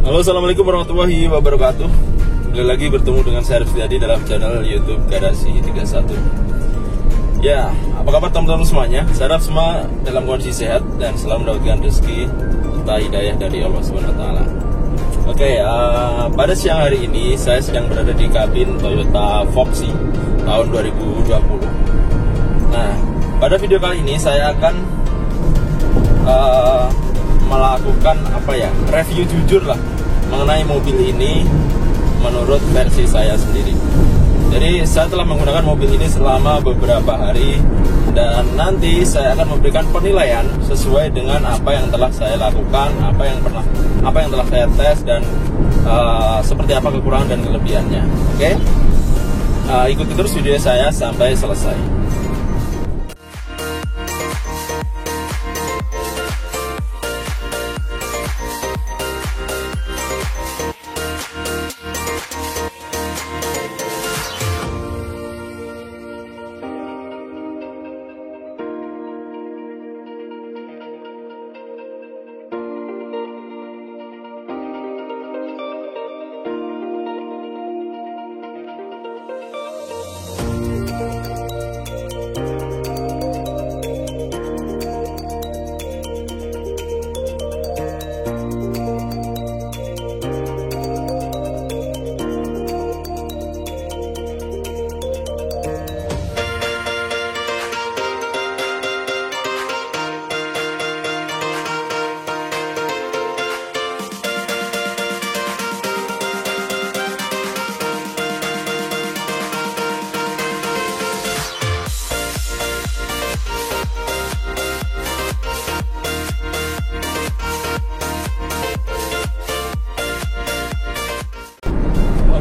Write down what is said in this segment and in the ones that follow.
Halo, assalamualaikum warahmatullahi wabarakatuh. Kembali lagi bertemu dengan saya Rifdiyadi dalam channel YouTube Garasi 31. Ya, apa kabar teman-teman semuanya? Saya harap semua dalam kondisi sehat dan selalu mendapatkan rezeki serta hidayah dari Allah SWT. Oke, pada siang hari ini saya sedang berada di kabin Toyota Foxy tahun 2020. Nah, pada video kali ini saya akan melakukan review jujur lah mengenai mobil ini menurut versi saya sendiri. Jadi saya telah menggunakan mobil ini selama beberapa hari dan nanti saya akan memberikan penilaian sesuai dengan apa yang telah saya lakukan, apa yang telah saya tes dan seperti apa kekurangan dan kelebihannya. Oke? Ikuti terus video saya sampai selesai.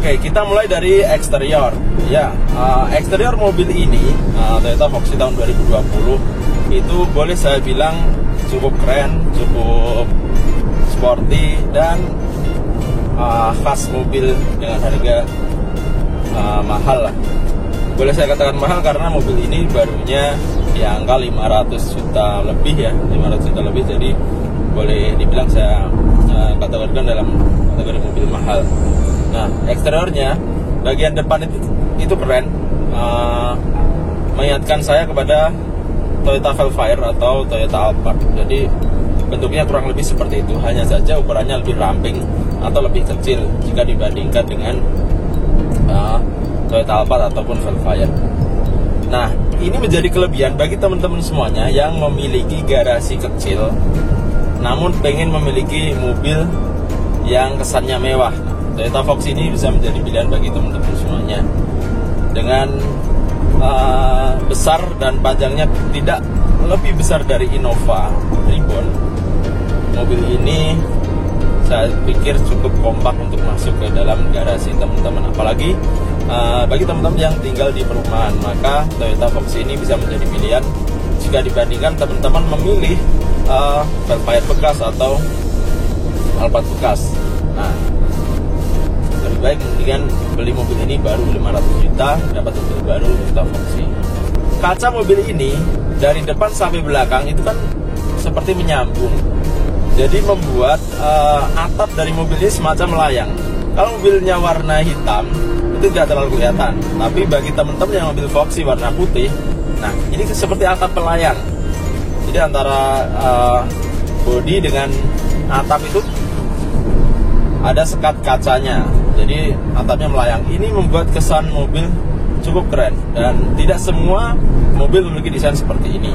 Oke, kita mulai dari eksterior. Ya, eksterior mobil ini Toyota Foxy tahun 2020 itu boleh saya bilang cukup keren, cukup sporty dan khas mobil dengan harga mahal lah. Boleh saya katakan mahal karena mobil ini barunya di angka 500 juta lebih ya, 500 juta lebih. Jadi boleh dibilang saya kategorikan dalam kategori mobil mahal. Nah, eksteriornya bagian depan itu keren, mengingatkan saya kepada Toyota Velfire atau Toyota Alphard. Jadi bentuknya kurang lebih seperti itu, hanya saja ukurannya lebih ramping atau lebih kecil jika dibandingkan dengan Toyota Alphard ataupun Velfire. Nah, ini menjadi kelebihan bagi teman-teman semuanya yang memiliki garasi kecil namun pengen memiliki mobil yang kesannya mewah. Toyota Foxy ini bisa menjadi pilihan bagi teman-teman semuanya. Dengan besar dan panjangnya tidak lebih besar dari Innova Reborn, mobil ini saya pikir cukup kompak untuk masuk ke dalam garasi teman-teman. Apalagi bagi teman-teman yang tinggal di perumahan, maka Toyota Foxy ini bisa menjadi pilihan jika dibandingkan teman-teman memilih Velfire bekas atau Alphard bekas. Nah, lebih baik mendingan beli mobil ini baru 500 juta, dapat mobil baru Toyota Foxy. Kaca mobil ini dari depan sampai belakang itu kan seperti menyambung, jadi membuat atap dari mobil ini semacam melayang. Kalau mobilnya warna hitam itu tidak terlalu kelihatan, tapi bagi teman-teman yang mobil Foxy warna putih, nah ini seperti atap melayang. Jadi antara bodi dengan atap itu ada sekat kacanya, jadi atapnya melayang. Ini membuat kesan mobil cukup keren dan tidak semua mobil memiliki desain seperti ini.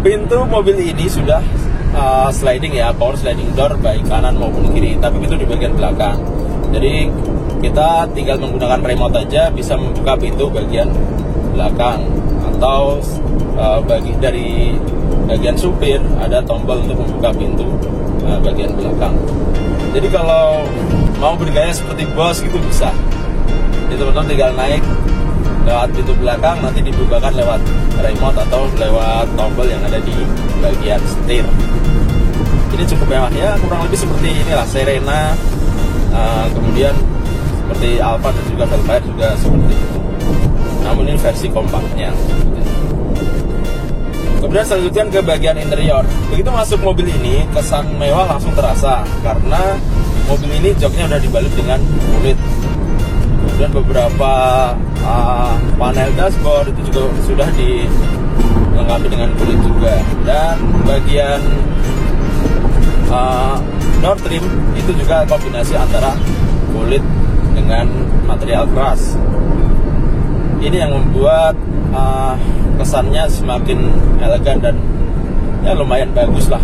Pintu mobil ini sudah sliding ya, power sliding door baik kanan maupun kiri, tapi pintu di bagian belakang. Jadi kita tinggal menggunakan remote aja bisa membuka pintu bagian belakang, atau dari bagian supir ada tombol untuk membuka pintu bagian belakang. Jadi kalau mau bergaya seperti bos gitu bisa. Jadi teman-teman tinggal naik lewat pintu belakang, nanti dibukakan lewat remote atau lewat tombol yang ada di bagian setir. Ini cukup mewah ya, kurang lebih seperti inilah Serena, kemudian seperti Alphard dan juga Velfire juga seperti itu. Namun ini versi kompaknya. Kemudian selanjutnya ke bagian interior. Begitu masuk mobil ini, kesan mewah langsung terasa karena mobil ini joknya udah dibalut dengan kulit. Kemudian beberapa panel dashboard itu juga sudah dilengkapi dengan kulit juga. Dan bagian door trim itu juga kombinasi antara kulit dengan material keras. Ini yang membuat kesannya semakin elegan dan ya lumayan bagus lah.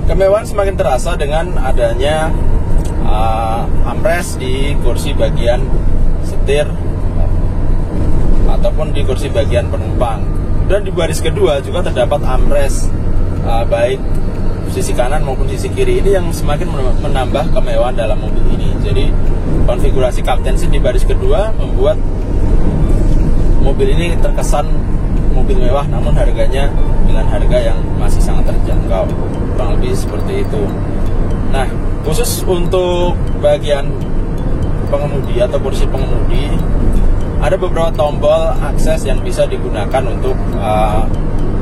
Kemewahan semakin terasa dengan adanya armrest di kursi bagian setir ataupun di kursi bagian penumpang. Dan di baris kedua juga terdapat armrest baik sisi kanan maupun sisi kiri. Ini yang semakin menambah kemewahan dalam mobil ini. Jadi konfigurasi captain seat di baris kedua membuat mobil ini terkesan mobil mewah, namun harganya dengan harga yang masih sangat terjangkau, kurang lebih seperti itu. Nah, khusus untuk bagian pengemudi atau kursi pengemudi, ada beberapa tombol akses yang bisa digunakan untuk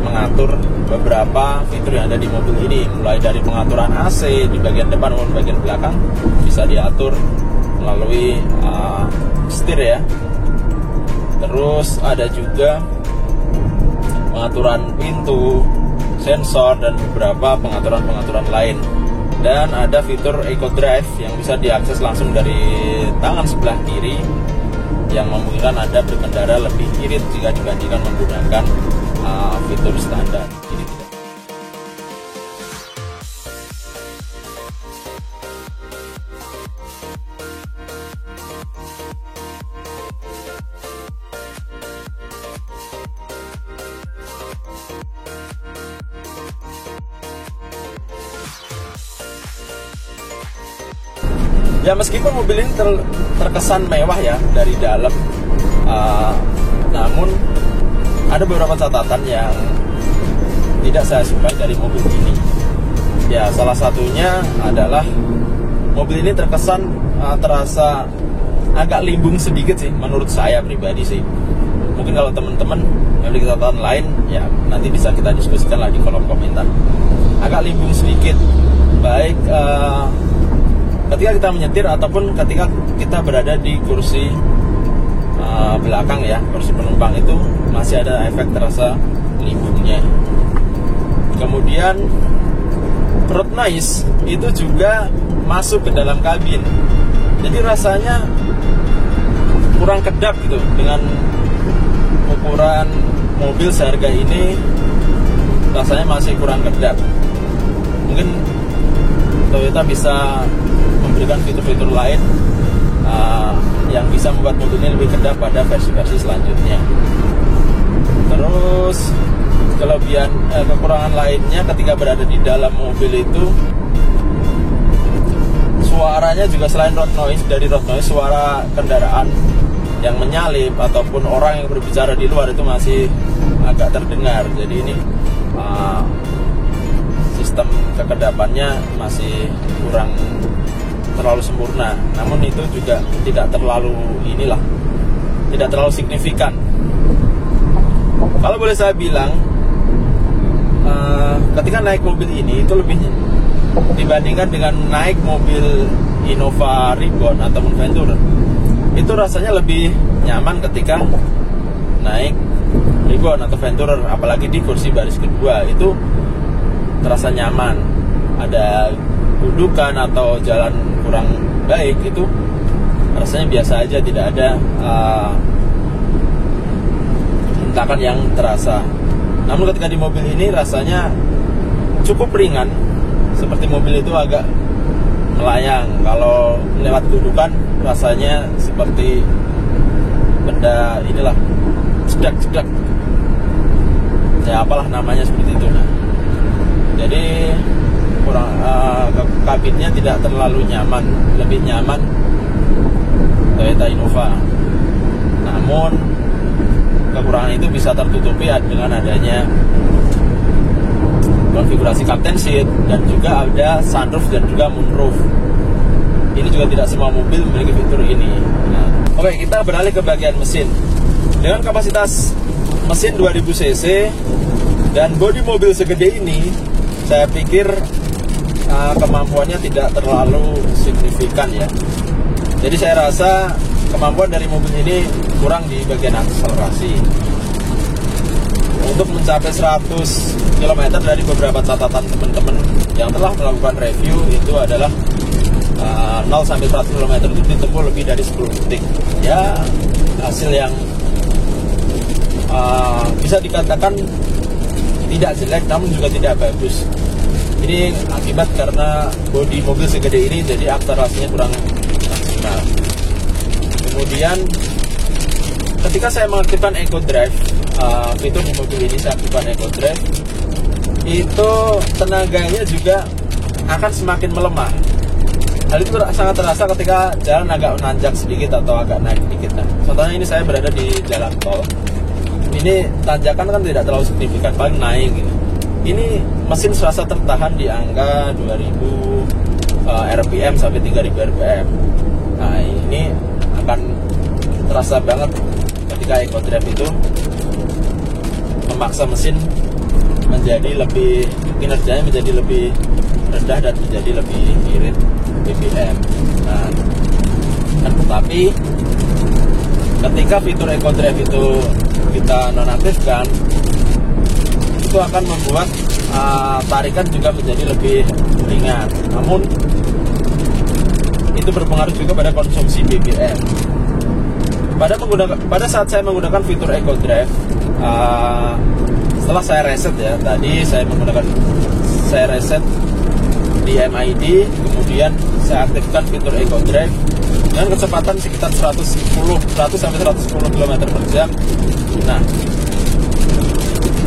mengatur beberapa fitur yang ada di mobil ini, mulai dari pengaturan AC di bagian depan maupun bagian belakang bisa diatur melalui setir ya. Terus ada juga pengaturan pintu, sensor, dan beberapa pengaturan-pengaturan lain. Dan ada fitur Eco Drive yang bisa diakses langsung dari tangan sebelah kiri, yang memungkinkan Anda berkendara lebih irit jika dibandingkan menggunakan fitur standar. Ini tidak. Ya, meskipun mobil ini terkesan mewah ya dari dalam, namun ada beberapa catatan yang tidak saya sukai dari mobil ini. Ya, salah satunya adalah mobil ini terkesan terasa agak limbung sedikit sih, menurut saya pribadi sih. Mungkin kalau teman-teman memiliki catatan lain, ya nanti bisa kita diskusikan lagi di kolom komentar. Agak limbung sedikit, baik ketika kita menyetir ataupun ketika kita berada di kursi belakang ya, kursi penumpang itu masih ada efek terasa limbungnya. Kemudian road noise itu juga masuk ke dalam kabin, jadi rasanya kurang kedap gitu. Dengan ukuran mobil seharga ini rasanya masih kurang kedap. Mungkin Toyota bisa memberikan fitur-fitur lain yang bisa membuat mobil ini lebih kedap pada versi-versi selanjutnya. Terus kekurangan lainnya ketika berada di dalam mobil itu, suaranya juga selain road noise, dari road noise suara kendaraan yang menyalip ataupun orang yang berbicara di luar itu masih agak terdengar. Jadi ini sistem kekedapannya masih kurang terlalu sempurna, namun itu juga tidak terlalu tidak terlalu signifikan. Kalau boleh saya bilang, ketika naik mobil ini itu lebih dibandingkan dengan naik mobil Innova Reborn ataupun Venturer, itu rasanya lebih nyaman ketika naik Reborn atau Venturer, apalagi di kursi baris kedua itu terasa nyaman. Ada dudukan atau jalan kurang baik itu rasanya biasa aja, tidak ada hentakan yang terasa. Namun ketika di mobil ini rasanya cukup ringan, seperti mobil itu agak melayang. Kalau lewat dudukan rasanya seperti benda cedak ya, apalah namanya seperti itu. Nah, jadi kabinnya tidak terlalu nyaman, lebih nyaman Toyota Innova. Namun kekurangan itu bisa tertutupi dengan adanya konfigurasi captain seat dan juga ada sunroof dan juga moonroof. Ini juga tidak semua mobil memiliki fitur ini. Nah, oke, kita beralih ke bagian mesin. Dengan kapasitas mesin 2000 cc Dan bodi mobil segede ini, saya pikir kemampuannya tidak terlalu signifikan ya. Jadi saya rasa kemampuan dari mobil ini kurang di bagian akselerasi. Untuk mencapai 100 km dari beberapa catatan teman-teman yang telah melakukan review, itu adalah 0-100 km itu ditempuh lebih dari 10 detik. Ya, hasil yang bisa dikatakan tidak jelek, namun juga tidak bagus. Ini akibat karena bodi mobil segede ini, jadi akselerasinya kurang maksimal. Kemudian ketika saya mengaktifkan Eco Drive, fitur di mobil ini saya aktifkan Eco Drive, itu tenaganya juga akan semakin melemah. Hal itu sangat terasa ketika jalan agak menanjak sedikit atau agak naik sedikit. Nah, contohnya ini saya berada di jalan tol. Ini tanjakan kan tidak terlalu signifikan, paling naik gitu. Ini mesin serasa tertahan di angka 2000 RPM sampai 3000 RPM. Nah, ini akan terasa banget ketika Eco Drive itu memaksa mesin menjadi lebih, kinerjanya menjadi lebih rendah dan menjadi lebih irit BBM. Nah, tetapi ketika fitur Eco Drive itu kita nonaktifkan, itu akan membuat tarikan juga menjadi lebih ringan. Namun itu berpengaruh juga pada konsumsi BBM. Pada saat saya menggunakan fitur Eco Drive, setelah saya reset ya, tadi saya reset di MID, kemudian saya aktifkan fitur Eco Drive dengan kecepatan sekitar 100-110 km per jam. Nah,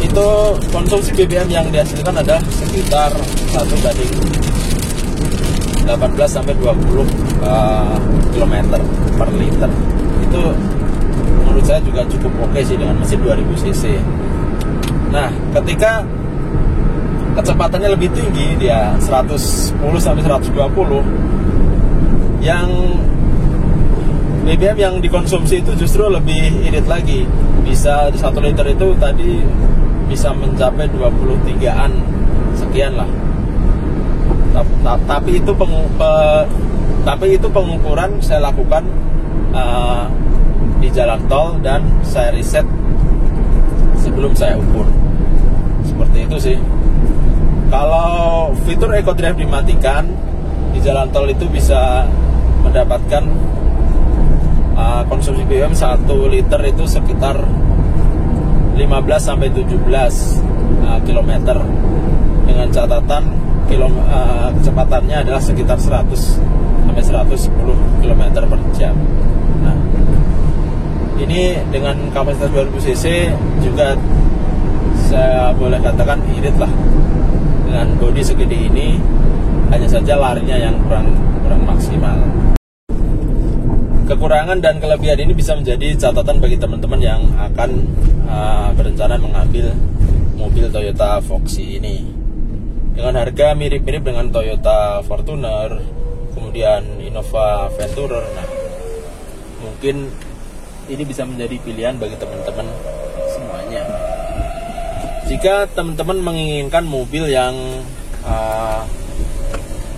itu konsumsi BBM yang dihasilkan adalah sekitar 1:18-20 km per liter. Itu menurut saya juga cukup oke sih dengan mesin 2000 cc. Nah, ketika kecepatannya lebih tinggi, dia 110-120, yang BBM yang dikonsumsi itu justru lebih irit lagi. Bisa 1 liter itu tadi bisa mencapai 23-an sekian lah. Tapi itu pengukuran saya lakukan di jalan tol dan saya riset sebelum saya ukur. Seperti itu sih. Kalau fitur Eco Drive dimatikan di jalan tol, itu bisa mendapatkan konsumsi BBM 1 liter itu sekitar 15-17 km, dengan catatan kecepatannya adalah sekitar 100-110 km per jam. Nah, ini dengan kapasitas 2000 cc juga saya boleh katakan irit lah. Dengan bodi segede ini, hanya saja larinya yang kurang maksimal. Kekurangan dan kelebihan ini bisa menjadi catatan bagi teman-teman yang akan berencana mengambil mobil Toyota Foxy ini. Dengan harga mirip-mirip dengan Toyota Fortuner, kemudian Innova Venturer. Nah, mungkin ini bisa menjadi pilihan bagi teman-teman semuanya. Jika teman-teman menginginkan mobil yang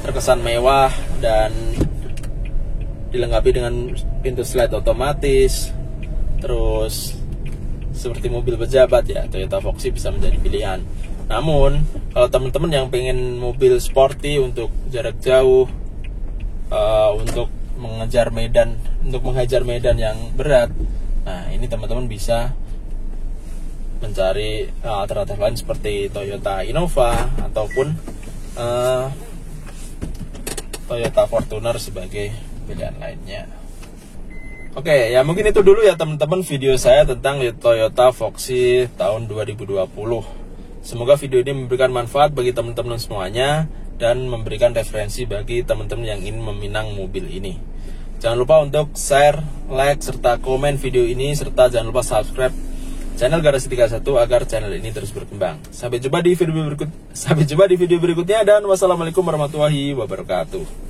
terkesan mewah dan dilengkapi dengan pintu slide otomatis, terus seperti mobil pejabat ya, Toyota Foxy bisa menjadi pilihan. Namun kalau teman-teman yang pengen mobil sporty untuk jarak jauh, untuk menghajar medan yang berat, nah ini teman-teman bisa mencari alternatif lain seperti Toyota Innova ataupun Toyota Fortuner sebagai pilihan lainnya. Oke, ya mungkin itu dulu ya teman-teman video saya tentang Toyota Foxy tahun 2020. Semoga video ini memberikan manfaat bagi teman-teman semuanya dan memberikan referensi bagi teman-teman yang ingin meminang mobil ini. Jangan lupa untuk share, like, serta komen video ini, serta jangan lupa subscribe channel Garasi 31 agar channel ini terus berkembang. Sampai jumpa di video berikutnya, dan wassalamualaikum warahmatullahi wabarakatuh.